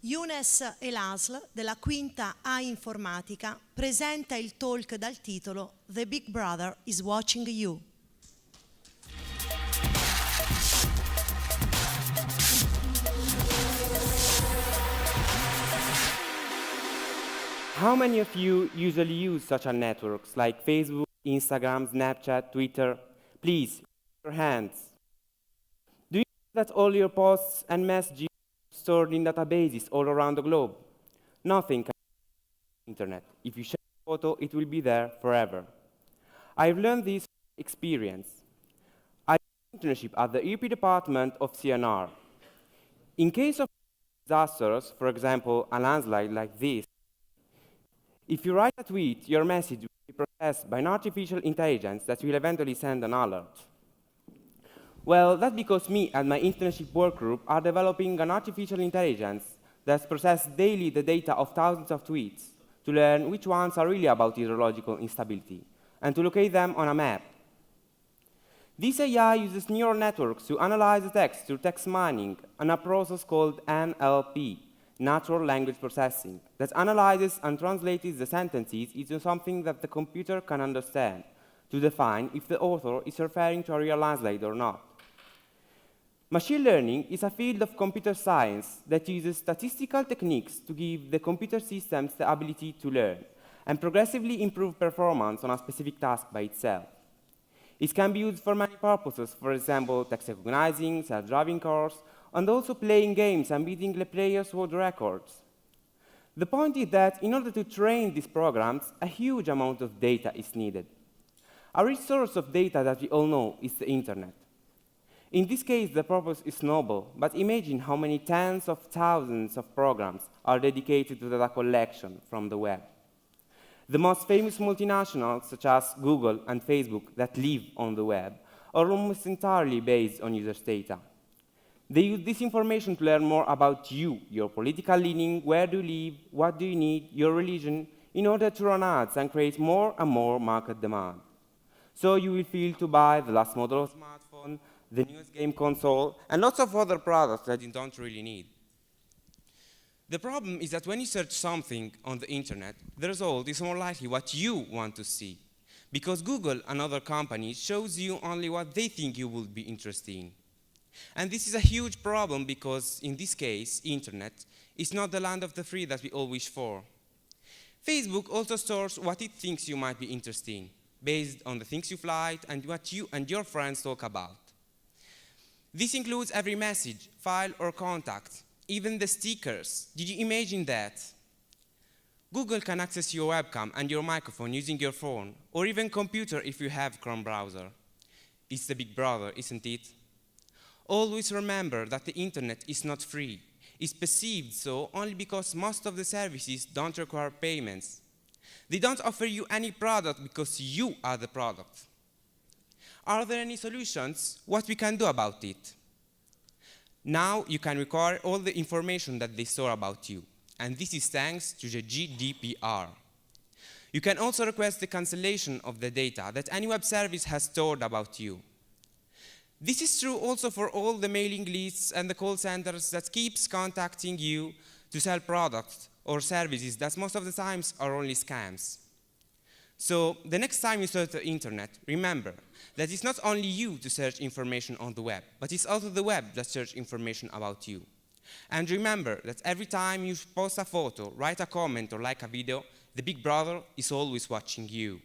Youness El Assl, della quinta A Informatica, presenta il talk dal titolo The Big Brother is Watching You. How many of you usually use social networks like Facebook, Instagram, Snapchat, Twitter? Please, raise your hands. Do you know that all your posts and messages are stored in databases all around the globe? Nothing can be on the internet. If you share a photo, it will be there forever. I've learned this from experience. I did an internship at the EP department of CNR. In case of disasters, for example, a landslide like this, if you write a tweet, your message will be processed by an artificial intelligence that will eventually send an alert. Well, that's because me and my internship work group are developing an artificial intelligence that processes daily the data of thousands of tweets to learn which ones are really about hydrological instability and to locate them on a map. This AI uses neural networks to analyze the text through text mining and a process called NLP, natural language processing, that analyzes and translates the sentences into something that the computer can understand to define if the author is referring to a real landslide or not. Machine learning is a field of computer science that uses statistical techniques to give the computer systems the ability to learn and progressively improve performance on a specific task by itself. It can be used for many purposes, for example, text recognizing, self-driving cars, and also playing games and beating the players' world records. The point is that in order to train these programs, a huge amount of data is needed. A rich source of data that we all know is the internet. In this case, the purpose is noble, but imagine how many tens of thousands of programs are dedicated to data collection from the web. The most famous multinationals, such as Google and Facebook, that live on the web, are almost entirely based on users' data. They use this information to learn more about you, your political leaning, where do you live, what do you need, your religion, in order to run ads and create more and more market demand. So you will feel to buy the last model of smartphone, the newest game console, and lots of other products that you don't really need. The problem is that when you search something on the internet, the result is more likely what you want to see, because Google and other companies shows you only what they think you will be interested in. And this is a huge problem because, in this case, internet is not the land of the free that we all wish for. Facebook also stores what it thinks you might be interested in, based on the things you've liked and what you and your friends talk about. This includes every message, file, or contact, even the stickers. Did you imagine that? Google can access your webcam and your microphone using your phone, or even computer if you have Chrome browser. It's the big brother, isn't it? Always remember that the internet is not free. It's perceived so only because most of the services don't require payments. They don't offer you any product because you are the product. Are there any solutions? What we can do about it? Now you can require all the information that they store about you, and this is thanks to the GDPR. You can also request the cancellation of the data that any web service has stored about you. This is true also for all the mailing lists and the call centers that keeps contacting you to sell products or services that most of the times are only scams. So the next time you search the internet, remember that it's not only you to search information on the web, but it's also the web that searches information about you. And remember that every time you post a photo, write a comment, or like a video, the big brother is always watching you.